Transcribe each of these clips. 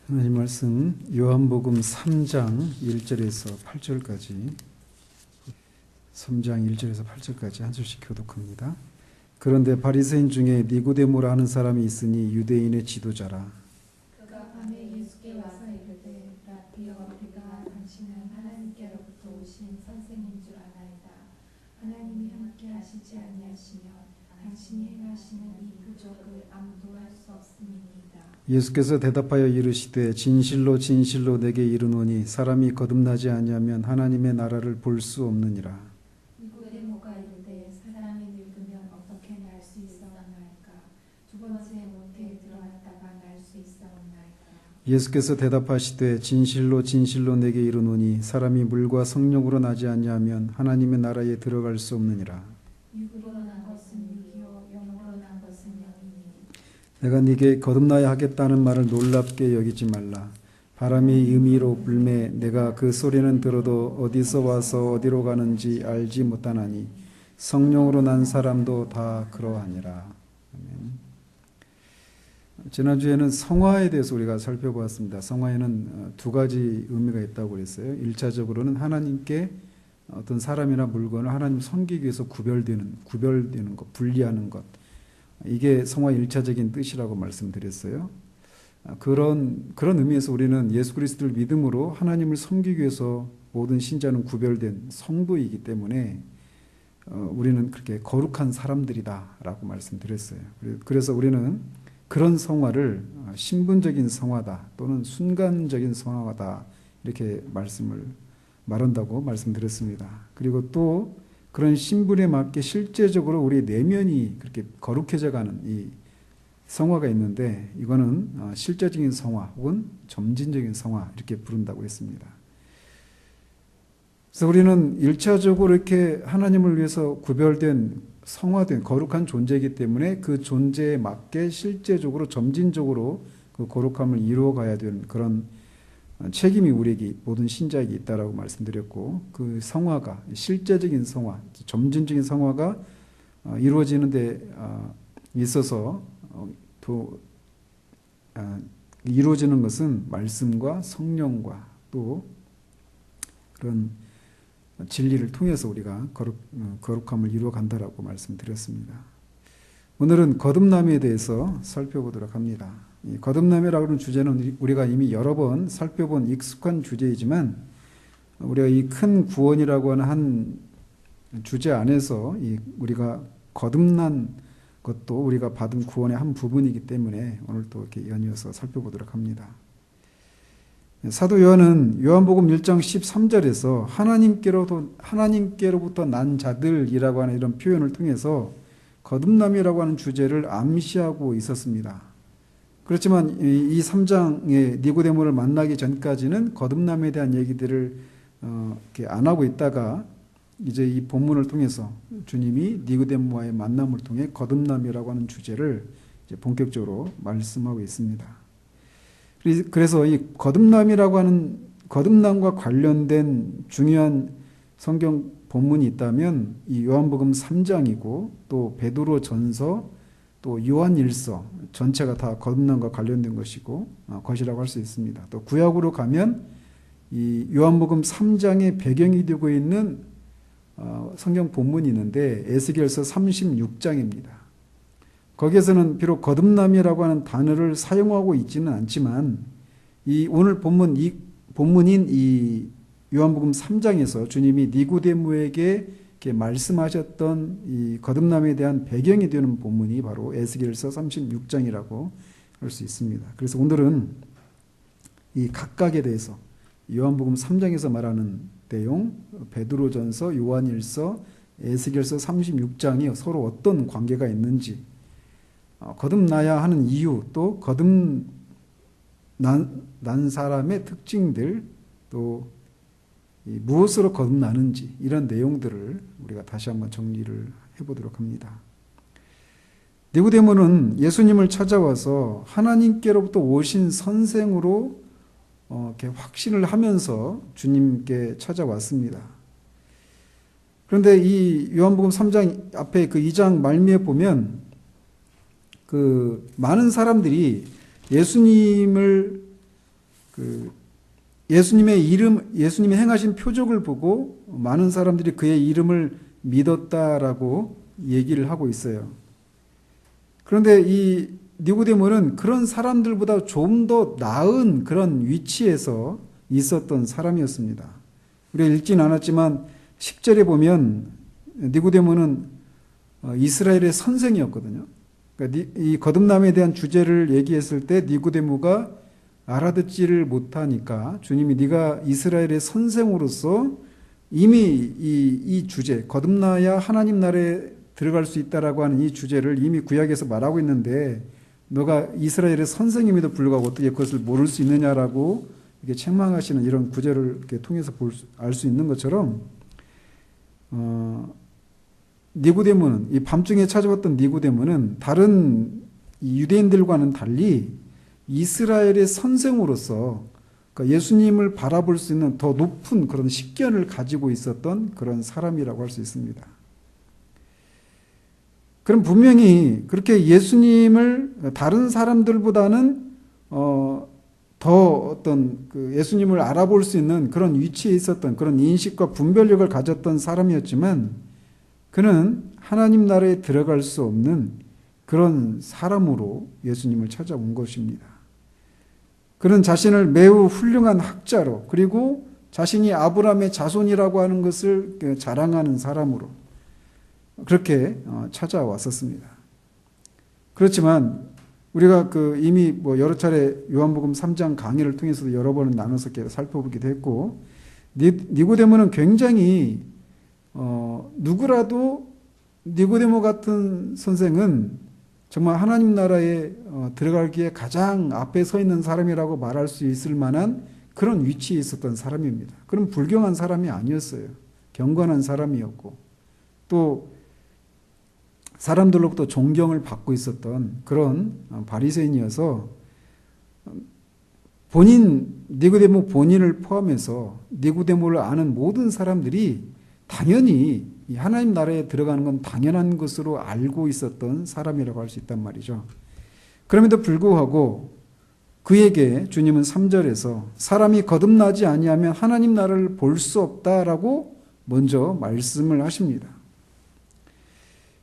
하나님 말씀 요한복음 3장 1절에서 8절까지 3장 1절에서 8절까지 한 절씩 교독합니다. 그런데 바리새인 중에 니고데모라 하는 사람이 있으니 유대인의 지도자라. 그가 밤에 예수께 와서 이르되 라비여 우리가 당신은 하나님께로부터 오신 선생인 줄 아나이다. 하나님이 함께 하시지 아니하시면 당신이 행하시는 이 표적을 아무도 할 수 없음이니이다. 예수께서 대답하여 이르시되 진실로 진실로 내게 이르노니 사람이 거듭나지 아니하면 하나님의 나라를 볼 수 없느니라. 니고데모가 이르되 사람이 늙으면 어떻게 날 수 있사옵나이까? 두 번째 모태에 들어갔다가 날 수 있사옵나이까? 예수께서 대답하시되 진실로 진실로 내게 이르노니 사람이 물과 성령으로 나지 아니하면 하나님의 나라에 들어갈 수 없느니라. 육으로 난 것은 육이요 영으로 난 것은 영이니. 내가 네게 거듭나야 하겠다는 말을 놀랍게 여기지 말라. 바람이 의미로 불매 내가 그 소리는 들어도 어디서 와서 어디로 가는지 알지 못하나니 성령으로 난 사람도 다 그러하니라. 아멘. 지난주에는 성화에 대해서 우리가 살펴보았습니다. 성화에는 두 가지 의미가 있다고 그랬어요. 1차적으로는 하나님께 어떤 사람이나 물건을 하나님 섬기기 위해서 구별되는 것, 분리하는 것. 이게 성화의 1차적인 뜻이라고 말씀드렸어요. 그런 의미에서 우리는 예수 그리스도를 믿음으로 하나님을 섬기기 위해서 모든 신자는 구별된 성도이기 때문에 우리는 그렇게 거룩한 사람들이다라고 말씀드렸어요. 그래서 우리는 그런 성화를 신분적인 성화다 또는 순간적인 성화다 이렇게 말한다고 말씀드렸습니다. 그리고 또 그런 신분에 맞게 실제적으로 우리 내면이 그렇게 거룩해져 가는 이 성화가 있는데 이거는 실제적인 성화 혹은 점진적인 성화 이렇게 부른다고 했습니다. 그래서 우리는 1차적으로 이렇게 하나님을 위해서 구별된 성화된 거룩한 존재이기 때문에 그 존재에 맞게 실제적으로 점진적으로 그 거룩함을 이루어가야 되는 그런 책임이 우리에게 모든 신자에게 있다라고 말씀드렸고 그 성화가 실제적인 성화, 점진적인 성화가 이루어지는 데 있어서 이루어지는 것은 말씀과 성령과 또 그런 진리를 통해서 우리가 거룩함을 이루어간다라고 말씀드렸습니다. 오늘은 거듭남에 대해서 살펴보도록 합니다. 이 거듭남이라고 하는 주제는 우리가 이미 여러 번 살펴본 익숙한 주제이지만 우리가 이 큰 구원이라고 하는 한 주제 안에서 우리가 거듭난 것도 우리가 받은 구원의 한 부분이기 때문에 오늘 또 이렇게 연이어서 살펴보도록 합니다. 사도 요한은 요한복음 1장 13절에서 하나님께로부터 난 자들이라고 하는 이런 표현을 통해서 거듭남이라고 하는 주제를 암시하고 있었습니다. 그렇지만 이 3장의 니고데모를 만나기 전까지는 거듭남에 대한 얘기들을 이렇게 안 하고 있다가 이제 이 본문을 통해서 주님이 니고데모와의 만남을 통해 거듭남이라고 하는 주제를 이제 본격적으로 말씀하고 있습니다. 그래서 이 거듭남이라고 하는 거듭남과 관련된 중요한 성경 본문이 있다면 이 요한복음 3장이고 또 베드로 전서 또 요한일서 전체가 다 거듭남과 관련된 것이라고 할 수 있습니다. 또 구약으로 가면 이 요한복음 3장의 배경이 되고 있는 성경 본문이 있는데 에스겔서 36장입니다. 거기에서는 비록 거듭남이라고 하는 단어를 사용하고 있지는 않지만 오늘 본문인 이 요한복음 3장에서 주님이 니고데모에게 이렇게 말씀하셨던 이 거듭남에 대한 배경이 되는 본문이 바로 에스겔서 36장이라고 할 수 있습니다. 그래서 오늘은 이 각각에 대해서 요한복음 3장에서 말하는 내용, 베드로전서, 요한일서, 에스겔서 36장이 서로 어떤 관계가 있는지, 거듭나야 하는 이유, 또 거듭난 사람의 특징들, 또 무엇으로 거듭나는지 이런 내용들을 우리가 다시 한번 정리를 해보도록 합니다. 니고데모는 예수님을 찾아와서 하나님께로부터 오신 선생으로 이렇게 확신을 하면서 주님께 찾아왔습니다. 그런데 이 요한복음 3장 앞에 그 2장 말미에 보면 그 많은 사람들이 예수님을 그 예수님의 이름, 예수님이 행하신 표적을 보고 많은 사람들이 그의 이름을 믿었다라고 얘기를 하고 있어요. 그런데 이 니고데모는 그런 사람들보다 좀 더 나은 그런 위치에서 있었던 사람이었습니다. 우리가 읽진 않았지만 10절에 보면 니고데모는 이스라엘의 선생이었거든요. 그러니까 이 거듭남에 대한 주제를 얘기했을 때 니고데모가 알아듣지를 못하니까 주님이 네가 이스라엘의 선생으로서 이미 이 주제, 거듭나야 하나님 나라에 들어갈 수 있다라고 하는 이 주제를 이미 구약에서 말하고 있는데 너가 이스라엘의 선생임에도 불구하고 어떻게 그것을 모를 수 있느냐라고 이렇게 책망하시는 이런 구절을 이렇게 통해서 알 수 있는 것처럼 니고데모는 이 밤중에 찾아왔던 니고데모는 다른 유대인들과는 달리 이스라엘의 선생으로서 그러니까 예수님을 바라볼 수 있는 더 높은 그런 식견을 가지고 있었던 그런 사람이라고 할 수 있습니다. 그럼 분명히 그렇게 예수님을 다른 사람들보다는 더 어떤 그 예수님을 알아볼 수 있는 그런 위치에 있었던 그런 인식과 분별력을 가졌던 사람이었지만 그는 하나님 나라에 들어갈 수 없는 그런 사람으로 예수님을 찾아온 것입니다. 그는 자신을 매우 훌륭한 학자로 그리고 자신이 아브라함의 자손이라고 하는 것을 자랑하는 사람으로 그렇게 찾아왔었습니다. 그렇지만 우리가 이미 여러 차례 요한복음 3장 강의를 통해서도 여러 번은 나눠서 살펴보기도 했고 니고데모는 굉장히 누구라도 니고데모 같은 선생은 정말 하나님 나라에 들어가기에 가장 앞에 서 있는 사람이라고 말할 수 있을 만한 그런 위치에 있었던 사람입니다. 그런 불경한 사람이 아니었어요. 경건한 사람이었고 또 사람들로부터 존경을 받고 있었던 그런 바리새인이어서 니고데모 본인을 포함해서 니고데모를 아는 모든 사람들이 당연히 하나님 나라에 들어가는 건 당연한 것으로 알고 있었던 사람이라고 할 수 있단 말이죠. 그럼에도 불구하고 그에게 주님은 3절에서 사람이 거듭나지 아니하면 하나님 나라를 볼 수 없다라고 먼저 말씀을 하십니다.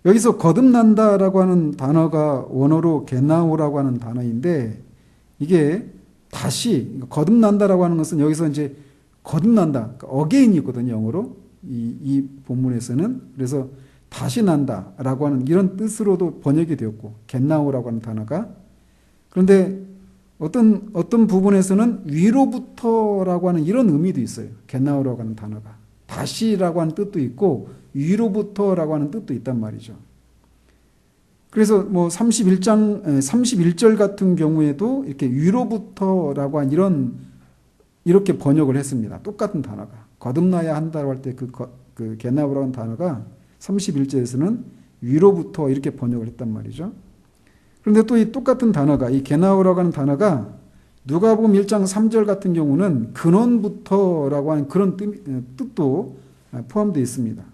여기서 거듭난다라고 하는 단어가 원어로 게나오라고 하는 단어인데 이게 다시 거듭난다라고 하는 것은 여기서 이제 거듭난다, again이거든요, 영어로. 이 본문에서는 그래서 다시 난다라고 하는 이런 뜻으로도 번역이 되었고 겟나오라고 하는 단어가 그런데 어떤 부분에서는 위로부터라고 하는 이런 의미도 있어요. 겟나오라고 하는 단어가 다시라고 하는 뜻도 있고 위로부터라고 하는 뜻도 있단 말이죠. 그래서 31절 같은 경우에도 이렇게 위로부터라고 한 이렇게 번역을 했습니다. 똑같은 단어가. 거듭나야 한다고 할 때 그 게나오라고 하는 단어가 31절에서는 위로부터 이렇게 번역을 했단 말이죠. 그런데 또 이 똑같은 단어가, 이 게나오라고 하는 단어가 누가복음 1장 3절 같은 경우는 근원부터라고 하는 그런 뜻도 포함되어 있습니다.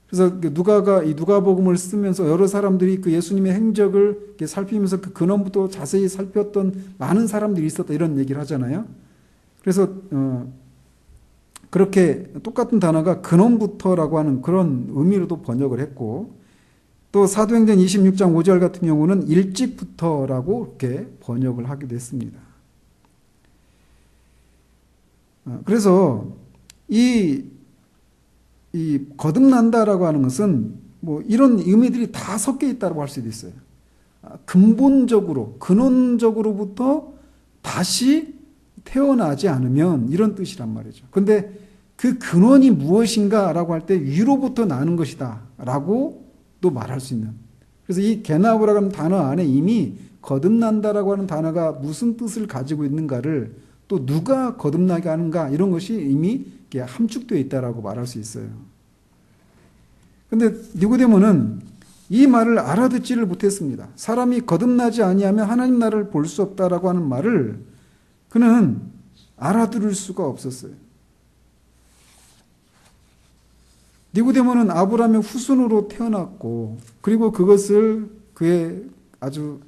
그래서 누가가 이 누가복음을 쓰면서 여러 사람들이 그 예수님의 행적을 이렇게 살피면서 그 근원부터 자세히 살폈던 많은 사람들이 있었다 이런 얘기를 하잖아요. 그래서 그렇게 똑같은 단어가 근원부터라고 하는 그런 의미로도 번역을 했고 또 사도행전 26장 5절 같은 경우는 일찍부터라고 이렇게 번역을 하기도 했습니다. 그래서 이 거듭난다라고 하는 것은 이런 의미들이 다 섞여 있다고 할 수도 있어요. 근원적으로부터 다시 태어나지 않으면 이런 뜻이란 말이죠. 그런데 그 근원이 무엇인가라고 할 때 위로부터 나는 것이다 라고 또 말할 수 있는. 그래서 이 게나오라고 하는 단어 안에 이미 거듭난다라고 하는 단어가 무슨 뜻을 가지고 있는가를 또 누가 거듭나게 하는가 이런 것이 이미 함축되어 있다라고 말할 수 있어요. 그런데 니고데모는 이 말을 알아듣지를 못했습니다. 사람이 거듭나지 아니하면 하나님 나라를 볼 수 없다라고 하는 말을 그는 알아들을 수가 없었어요. 니고데모는 아브라함의 후손으로 태어났고 그리고 그것을 그의 아주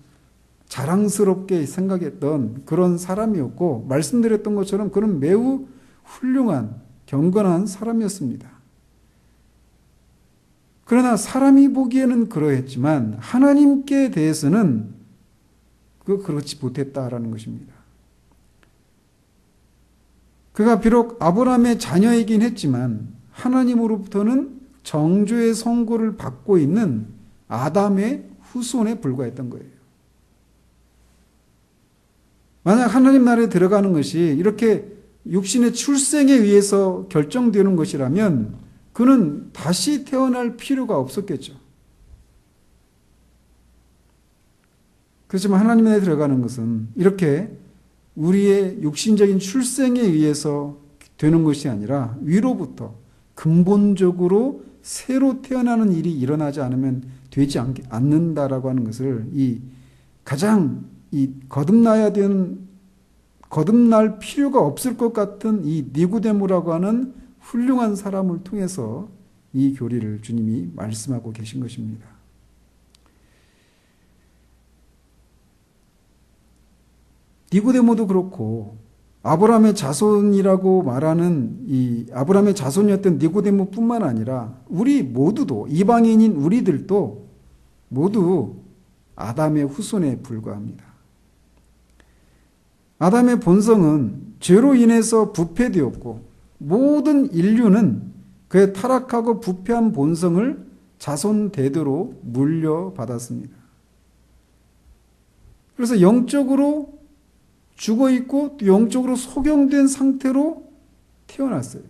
자랑스럽게 생각했던 그런 사람이었고, 말씀드렸던 것처럼 그는 매우 훌륭한 경건한 사람이었습니다. 그러나 사람이 보기에는 그러했지만 하나님께 대해서는 그렇지 못했다라는 것입니다. 그가 비록 아브라함의 자녀이긴 했지만 하나님으로부터는 정죄의 선고를 받고 있는 아담의 후손에 불과했던 거예요. 만약 하나님 나라에 들어가는 것이 이렇게 육신의 출생에 의해서 결정되는 것이라면 그는 다시 태어날 필요가 없었겠죠. 그렇지만 하나님 나라에 들어가는 것은 이렇게 우리의 육신적인 출생에 의해서 되는 것이 아니라 위로부터 근본적으로 새로 태어나는 일이 일어나지 않으면 되지 않는다라고 하는 것을 가장 거듭날 필요가 없을 것 같은 이 니고데모라고 하는 훌륭한 사람을 통해서 이 교리를 주님이 말씀하고 계신 것입니다. 니고데모도 그렇고 아브라함의 자손이라고 말하는 이 아브라함의 자손이었던 니고데모뿐만 아니라 우리 모두도, 이방인인 우리들도 모두 아담의 후손에 불과합니다. 아담의 본성은 죄로 인해서 부패되었고 모든 인류는 그의 타락하고 부패한 본성을 자손 대대로 물려받았습니다. 그래서 영적으로 죽어 있고 또 영적으로 소경된 상태로 태어났어요.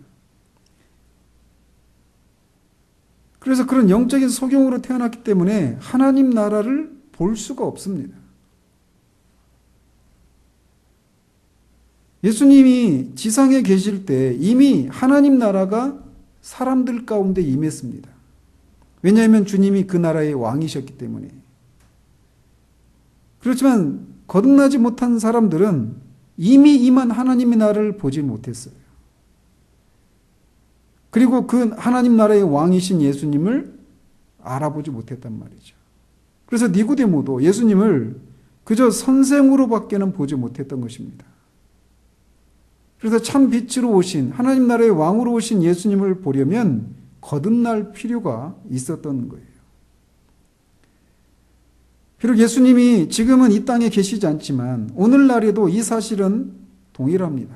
그래서 그런 영적인 소경으로 태어났기 때문에 하나님 나라를 볼 수가 없습니다. 예수님이 지상에 계실 때 이미 하나님 나라가 사람들 가운데 임했습니다. 왜냐하면 주님이 그 나라의 왕이셨기 때문에. 그렇지만 거듭나지 못한 사람들은 이미 임한 하나님의 나라를 보지 못했어요. 그리고 그 하나님 나라의 왕이신 예수님을 알아보지 못했단 말이죠. 그래서 니고데모도 예수님을 그저 선생으로밖에는 보지 못했던 것입니다. 그래서 참 빛으로 오신 하나님 나라의 왕으로 오신 예수님을 보려면 거듭날 필요가 있었던 거예요. 비록 예수님이 지금은 이 땅에 계시지 않지만 오늘날에도 이 사실은 동일합니다.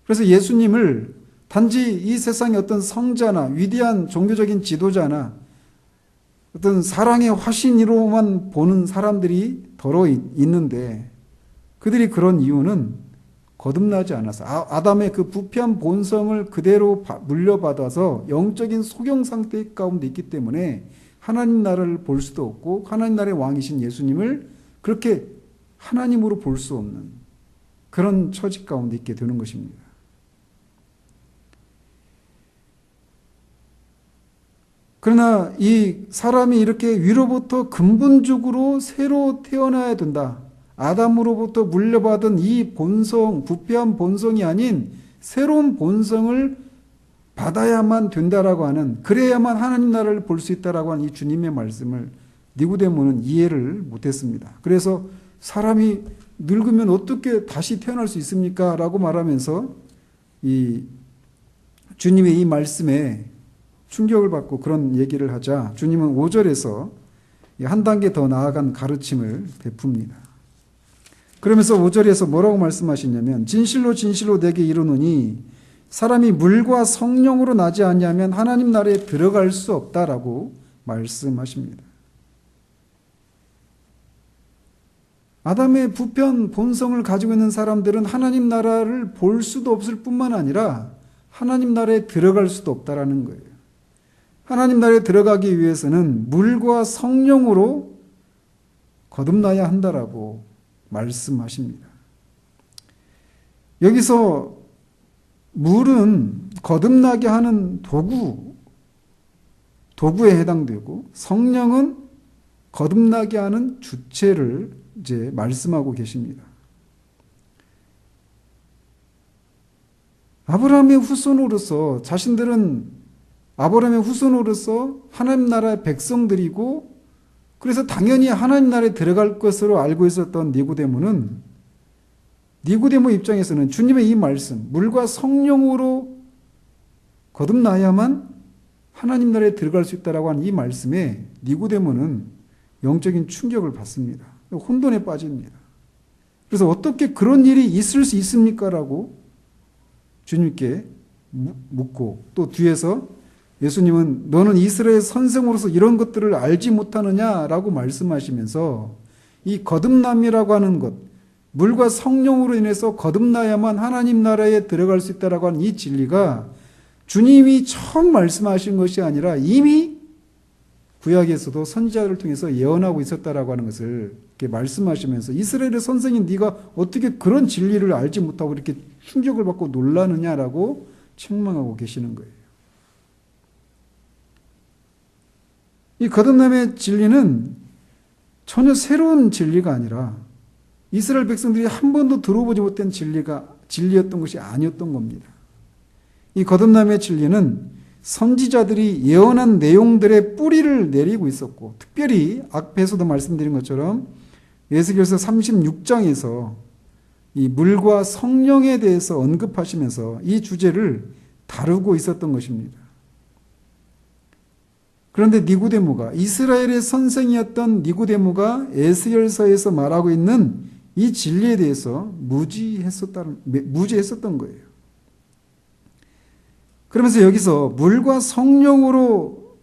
그래서 예수님을 단지 이 세상의 어떤 성자나 위대한 종교적인 지도자나 어떤 사랑의 화신으로만 보는 사람들이 더러 있는데 그들이 그런 이유는 거듭나지 않아서 아담의 그 부패한 본성을 그대로 물려받아서 영적인 소경 상태 가운데 있기 때문에 하나님 나라를 볼 수도 없고 하나님 나라의 왕이신 예수님을 그렇게 하나님으로 볼 수 없는 그런 처지 가운데 있게 되는 것입니다. 그러나 이 사람이 이렇게 위로부터 근본적으로 새로 태어나야 된다. 아담으로부터 물려받은 이 본성, 부패한 본성이 아닌 새로운 본성을 받아야만 된다라고 하는, 그래야만 하나님 나라를 볼 수 있다라고 하는 이 주님의 말씀을 니고데모는 이해를 못했습니다. 그래서 사람이 늙으면 어떻게 다시 태어날 수 있습니까? 라고 말하면서 이 주님의 이 말씀에 충격을 받고 그런 얘기를 하자 주님은 5절에서 한 단계 더 나아간 가르침을 베풉니다. 그러면서 5절에서 뭐라고 말씀하시냐면 진실로 진실로 내게 이르노니 사람이 물과 성령으로 나지 아니하면 하나님 나라에 들어갈 수 없다라고 말씀하십니다. 아담의 부패한 본성을 가지고 있는 사람들은 하나님 나라를 볼 수도 없을 뿐만 아니라 하나님 나라에 들어갈 수도 없다라는 거예요. 하나님 나라에 들어가기 위해서는 물과 성령으로 거듭나야 한다라고 말씀하십니다. 여기서 물은 거듭나게 하는 도구에 해당되고 성령은 거듭나게 하는 주체를 이제 말씀하고 계십니다. 아브라함의 후손으로서 자신들은 아브라함의 후손으로서 하나님 나라의 백성들이고 그래서 당연히 하나님 나라에 들어갈 것으로 알고 있었던 니고데모는 니고데모 입장에서는 주님의 이 말씀, 물과 성령으로 거듭나야만 하나님 나라에 들어갈 수 있다라고 하는 이 말씀에 니고데모는 영적인 충격을 받습니다. 혼돈에 빠집니다. 그래서 어떻게 그런 일이 있을 수 있습니까? 라고 주님께 묻고, 또 뒤에서 예수님은 너는 이스라엘 선생으로서 이런 것들을 알지 못하느냐라고 말씀하시면서 이 거듭남이라고 하는 것, 물과 성령으로 인해서 거듭나야만 하나님 나라에 들어갈 수 있다라고 하는 이 진리가 주님이 처음 말씀하신 것이 아니라 이미 구약에서도 선지자를 통해서 예언하고 있었다라고 하는 것을 이렇게 말씀하시면서 이스라엘의 선생인 네가 어떻게 그런 진리를 알지 못하고 이렇게 충격을 받고 놀라느냐라고 책망하고 계시는 거예요. 이 거듭남의 진리는 전혀 새로운 진리가 아니라 이스라엘 백성들이 한 번도 들어보지 못한 진리였던 것이 아니었던 겁니다. 이 거듭남의 진리는 선지자들이 예언한 내용들의 뿌리를 내리고 있었고, 특별히 앞에서도 말씀드린 것처럼 에스겔서 36장에서 이 물과 성령에 대해서 언급하시면서 이 주제를 다루고 있었던 것입니다. 그런데 니고데모가, 이스라엘의 선생이었던 니고데모가 에스겔서에서 말하고 있는 이 진리에 대해서 무지했었던 거예요. 그러면서 여기서 물과 성령으로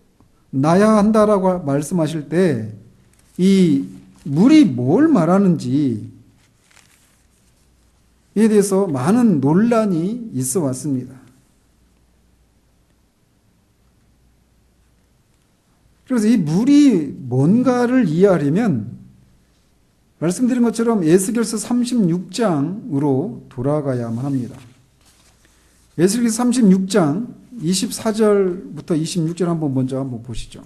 나야 한다라고 말씀하실 때 이 물이 뭘 말하는지에 대해서 많은 논란이 있어 왔습니다. 그래서 이 물이 뭔가를 이해하려면 말씀드린 것처럼 에스겔서 36장으로 돌아가야만 합니다. 에스겔서 36장 24절부터 26절 먼저 보시죠.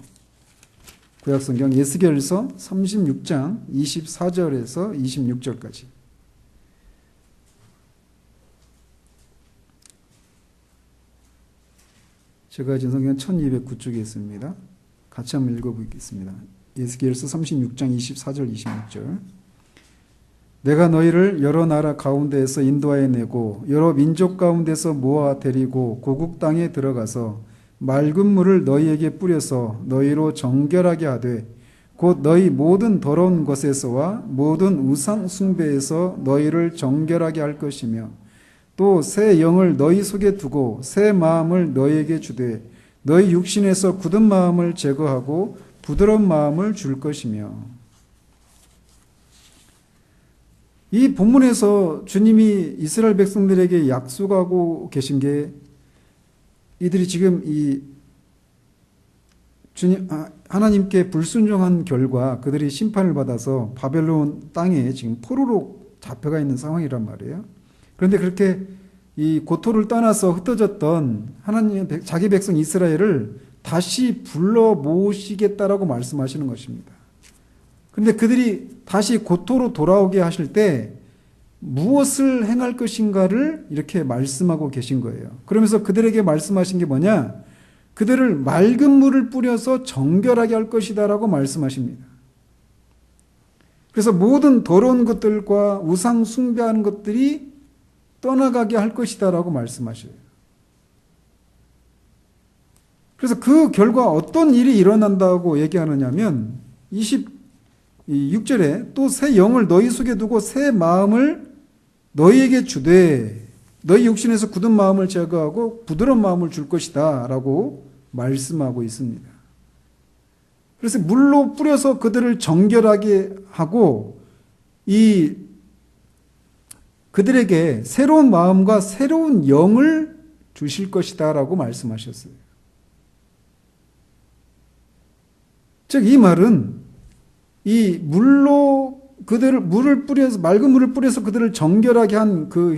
구약성경 에스겔서 36장 24절에서 26절까지. 제가 가진 성경은 1209쪽에 있습니다. 같이 한번 읽어보겠습니다. 에스겔서 36장 24절 26절. 내가 너희를 여러 나라 가운데에서 인도하여 내고 여러 민족 가운데서 모아 데리고 고국 땅에 들어가서 맑은 물을 너희에게 뿌려서 너희로 정결하게 하되 곧 너희 모든 더러운 것에서와 모든 우상 숭배에서 너희를 정결하게 할 것이며 또 새 영을 너희 속에 두고 새 마음을 너희에게 주되 너희 육신에서 굳은 마음을 제거하고 부드러운 마음을 줄 것이며. 이 본문에서 주님이 이스라엘 백성들에게 약속하고 계신 게 이들이 지금 하나님께 불순종한 결과 그들이 심판을 받아서 바벨론 땅에 지금 포로로 잡혀가 있는 상황이란 말이에요. 그런데 그렇게 이 고토를 떠나서 흩어졌던 하나님 자기 백성 이스라엘을 다시 불러 모으시겠다라고 말씀하시는 것입니다. 그런데 그들이 다시 고토로 돌아오게 하실 때 무엇을 행할 것인가를 이렇게 말씀하고 계신 거예요. 그러면서 그들에게 말씀하신 게 뭐냐? 그들을 맑은 물을 뿌려서 정결하게 할 것이다라고 말씀하십니다. 그래서 모든 더러운 것들과 우상 숭배하는 것들이 떠나가게 할 것이다라고 말씀하셔요. 그래서 그 결과 어떤 일이 일어난다고 얘기하느냐면 26절에 또 새 영을 너희 속에 두고 새 마음을 너희에게 주되 너희 육신에서 굳은 마음을 제거하고 부드러운 마음을 줄 것이다 라고 말씀하고 있습니다. 그래서 물로 뿌려서 그들을 정결하게 하고 그들에게 새로운 마음과 새로운 영을 주실 것이다 라고 말씀하셨어요. 즉 이 말은 이 물을 뿌려서 맑은 물을 뿌려서 그들을 정결하게 한 그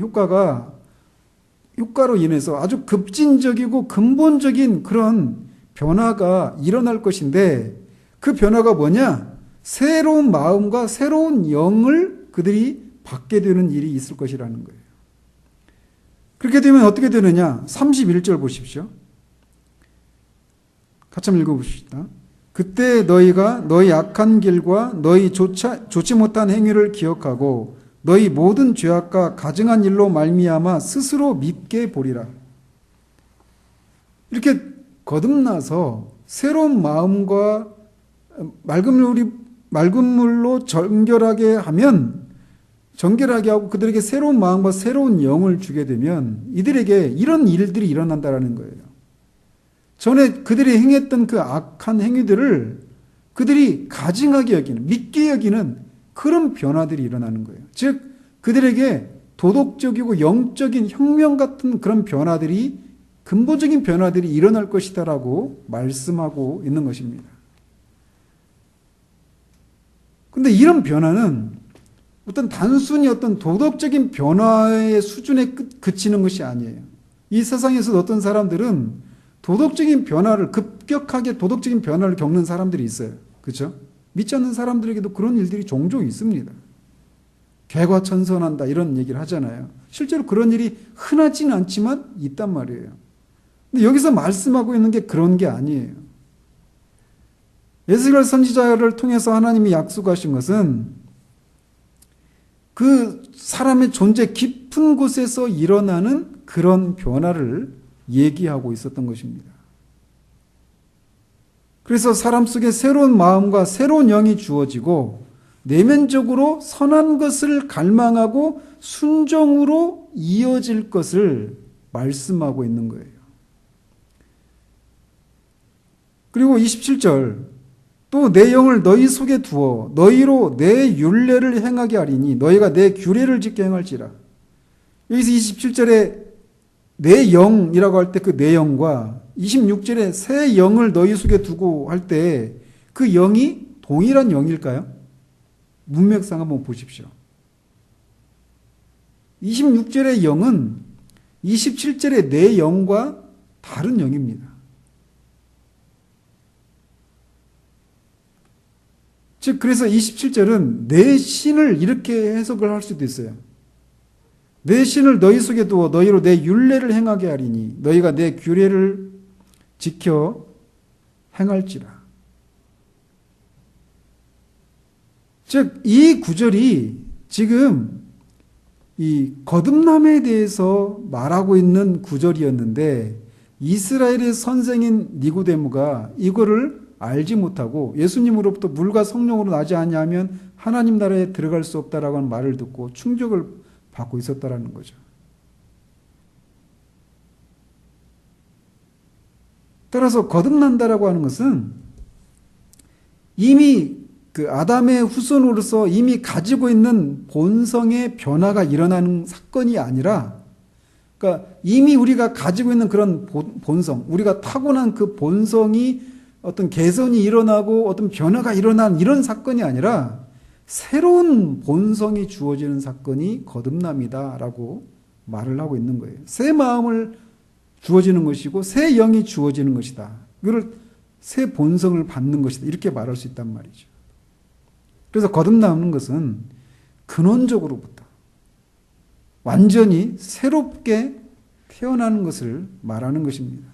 효과로 인해서 아주 급진적이고 근본적인 그런 변화가 일어날 것인데 그 변화가 뭐냐? 새로운 마음과 새로운 영을 그들이 받게 되는 일이 있을 것이라는 거예요. 그렇게 되면 어떻게 되느냐? 31절 보십시오. 같이 한번 읽어봅시다. 그때 너희가 너희 악한 길과 너희 좋지 못한 행위를 기억하고 너희 모든 죄악과 가증한 일로 말미암아 스스로 밉게 보리라. 이렇게 거듭나서 새로운 마음과 맑은 물로 정결하게 하고 그들에게 새로운 마음과 새로운 영을 주게 되면 이들에게 이런 일들이 일어난다라는 거예요. 전에 그들이 행했던 그 악한 행위들을 그들이 가증하게 여기는, 믿게 여기는 그런 변화들이 일어나는 거예요. 즉 그들에게 도덕적이고 영적인 혁명 같은 그런 변화들이, 근본적인 변화들이 일어날 것이다라고 말씀하고 있는 것입니다. 근데 이런 변화는 단순히 도덕적인 변화의 수준에 그치는 것이 아니에요. 이 세상에서 어떤 사람들은 급격하게 도덕적인 변화를 겪는 사람들이 있어요. 그렇죠? 믿지 않는 사람들에게도 그런 일들이 종종 있습니다. 개과천선한다 이런 얘기를 하잖아요. 실제로 그런 일이 흔하지는 않지만 있단 말이에요. 근데 여기서 말씀하고 있는 게 그런 게 아니에요. 에스겔 선지자를 통해서 하나님이 약속하신 것은 그 사람의 존재 깊은 곳에서 일어나는 그런 변화를 얘기하고 있었던 것입니다. 그래서 사람 속에 새로운 마음과 새로운 영이 주어지고 내면적으로 선한 것을 갈망하고 순종으로 이어질 것을 말씀하고 있는 거예요. 그리고 27절 또 내 영을 너희 속에 두어 너희로 내 율례를 행하게 하리니 너희가 내 규례를 지켜 행할지라. 여기서 27절에 내 영이라고 할 때 그 내 영과 26절에 새 영을 너희 속에 두고 할 때 그 영이 동일한 영일까요? 문맥상 한번 보십시오. 26절의 영은 27절의 내 영과 다른 영입니다. 즉 그래서 27절은 내 신을 이렇게 해석을 할 수도 있어요. 내 신을 너희 속에 두어 너희로 내 율례를 행하게 하리니 너희가 내 규례를 지켜 행할지라. 즉 이 구절이 지금 이 거듭남에 대해서 말하고 있는 구절이었는데 이스라엘의 선생인 니고데모가 이거를 알지 못하고 예수님으로부터 물과 성령으로 나지 않냐면 하나님 나라에 들어갈 수 없다라고 하는 말을 듣고 충격을 받고 있었다라는 거죠. 따라서 거듭난다라고 하는 것은 이미 그 아담의 후손으로서 이미 가지고 있는 본성의 변화가 일어나는 사건이 아니라, 그러니까 이미 우리가 가지고 있는 그런 본성, 우리가 타고난 그 본성이 어떤 개선이 일어나고 어떤 변화가 일어난 이런 사건이 아니라 새로운 본성이 주어지는 사건이 거듭남이다라고 말을 하고 있는 거예요. 새 마음을 주어지는 것이고 새 영이 주어지는 것이다. 이걸 새 본성을 받는 것이다. 이렇게 말할 수 있단 말이죠. 그래서 거듭나는 것은 근원적으로부터 완전히 새롭게 태어나는 것을 말하는 것입니다.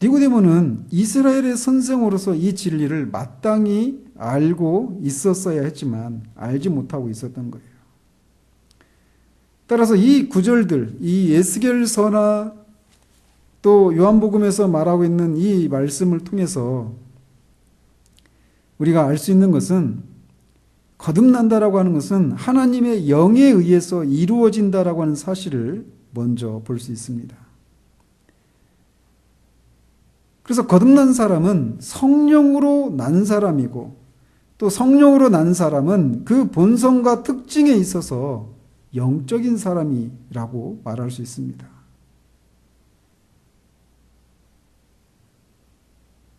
니고데모는 이스라엘의 선생으로서 이 진리를 마땅히 알고 있었어야 했지만 알지 못하고 있었던 거예요. 따라서 이 구절들, 이 에스겔서나 또 요한복음에서 말하고 있는 이 말씀을 통해서 우리가 알 수 있는 것은 거듭난다라고 하는 것은 하나님의 영에 의해서 이루어진다라고 하는 사실을 먼저 볼 수 있습니다. 그래서 거듭난 사람은 성령으로 난 사람이고 또 성령으로 난 사람은 그 본성과 특징에 있어서 영적인 사람이라고 말할 수 있습니다.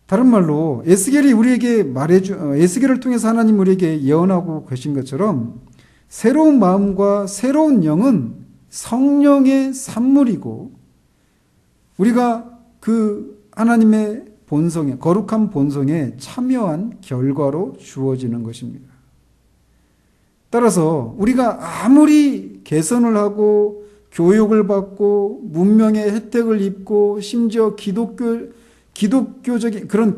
다른 말로 에스겔을 통해서 하나님 우리에게 예언하고 계신 것처럼 새로운 마음과 새로운 영은 성령의 산물이고 우리가 그 하나님의 본성에, 거룩한 본성에 참여한 결과로 주어지는 것입니다. 따라서 우리가 아무리 개선을 하고 교육을 받고 문명의 혜택을 입고 심지어 기독교적인 그런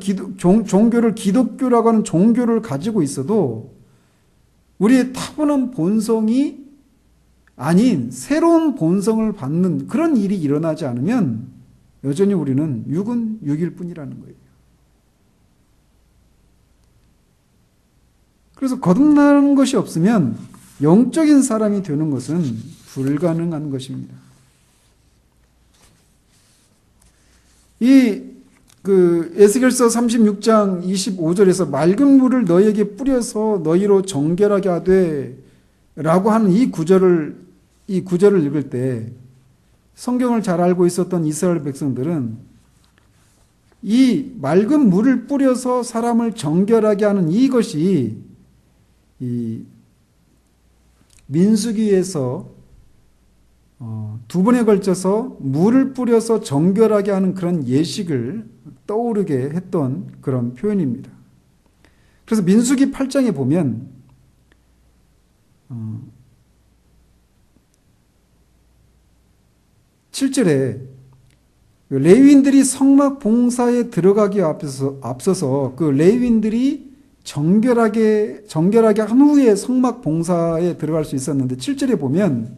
종교를 기독교라고 하는 종교를 가지고 있어도 우리의 타고난 본성이 아닌 새로운 본성을 받는 그런 일이 일어나지 않으면 여전히 우리는 육은 육일 뿐이라는 거예요. 그래서 거듭나는 것이 없으면 영적인 사람이 되는 것은 불가능한 것입니다. 에스겔서 36장 25절에서 맑은 물을 너희에게 뿌려서 너희로 정결하게 하되 라고 하는 이 구절을 읽을 때 성경을 잘 알고 있었던 이스라엘 백성들은 이 맑은 물을 뿌려서 사람을 정결하게 하는 이것이 이 민수기에서 두 번에 걸쳐서 물을 뿌려서 정결하게 하는 그런 예식을 떠오르게 했던 그런 표현입니다. 그래서 민수기 8장에 보면 7절에 레위인들이 성막 봉사에 들어가기 앞서서 그 레위인들이 정결하게 한 후에 성막 봉사에 들어갈 수 있었는데 7절에 보면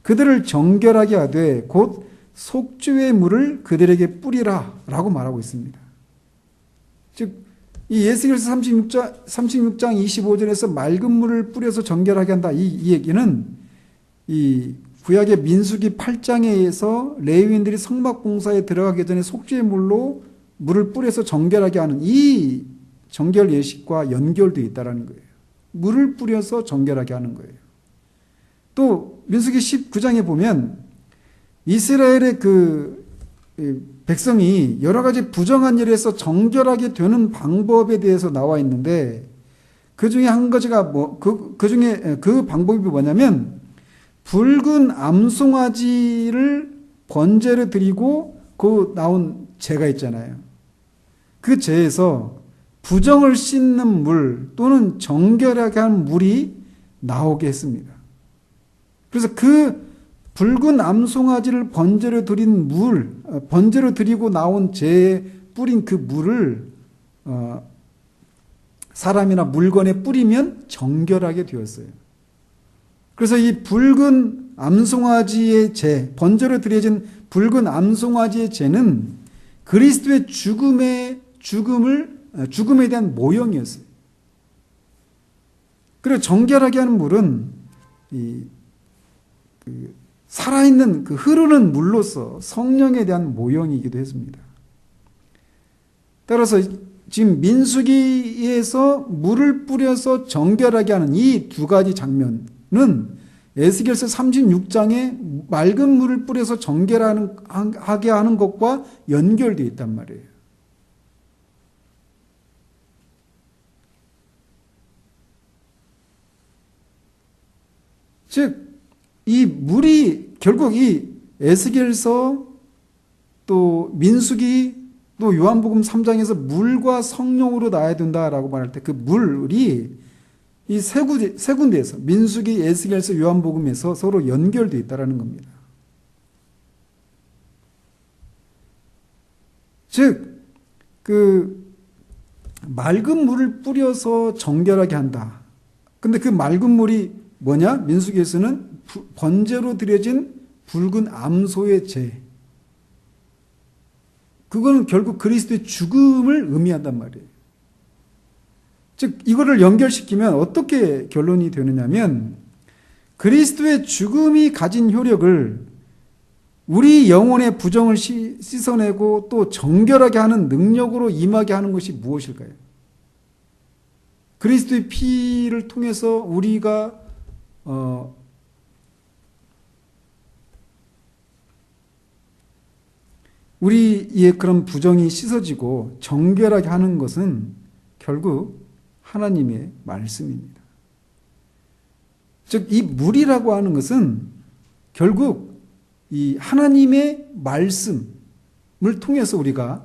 그들을 정결하게 하되 곧 속죄의 물을 그들에게 뿌리라 라고 말하고 있습니다. 즉, 이 에스겔서 36장 25절에서 맑은 물을 뿌려서 정결하게 한다. 이 얘기는 이 구약의 민수기 8장에서 레위인들이 성막 봉사에 들어가기 전에 속죄의 물로 물을 뿌려서 정결하게 하는 이 정결 예식과 연결되어 있다는 거예요. 물을 뿌려서 정결하게 하는 거예요. 또 민수기 19장에 보면 이스라엘의 그 백성이 여러 가지 부정한 일에서 정결하게 되는 방법에 대해서 나와 있는데 그 중에 한 가지가 그 방법이 뭐냐면 붉은 암송아지를 번제로 드리고 그 나온 제가 있잖아요. 그 제에서 부정을 씻는 물 또는 정결하게 한 물이 나오게 했습니다. 그래서 그 붉은 암송아지를 번제로 드리고 나온 제에 뿌린 그 물을 사람이나 물건에 뿌리면 정결하게 되었어요. 그래서 이 붉은 암송아지의 제, 번제로 드려진 붉은 암송아지의 제는 그리스도의 죽음에 대한 모형이었어요. 그리고 정결하게 하는 물은 살아있는 그 흐르는 물로서 성령에 대한 모형이기도 했습니다. 따라서 지금 민수기에서 물을 뿌려서 정결하게 하는 이 두 가지 장면은 에스겔서 36장에 맑은 물을 뿌려서 정결하게 하는 것과 연결되어 있단 말이에요. 즉, 이 물이 결국 이 에스겔서 또 민수기 또 요한복음 3장에서 물과 성령으로 나야 된다라고 말할 때 그 물이 이 세 군데에서 민수기, 에스겔서, 요한복음에서 서로 연결되어 있다는 겁니다. 즉, 그 맑은 물을 뿌려서 정결하게 한다. 근데 그 맑은 물이 뭐냐? 민수기에서는 번제로 드려진 붉은 암소의 제. 그거는 결국 그리스도의 죽음을 의미한단 말이에요. 즉 이거를 연결시키면 어떻게 결론이 되느냐면 그리스도의 죽음이 가진 효력을 우리 영혼의 부정을 씻어내고 또 정결하게 하는 능력으로 임하게 하는 것이 무엇일까요? 그리스도의 피를 통해서 우리가 우리의 그런 부정이 씻어지고 정결하게 하는 것은 결국 하나님의 말씀입니다. 즉, 이 물이라고 하는 것은 결국 이 하나님의 말씀을 통해서 우리가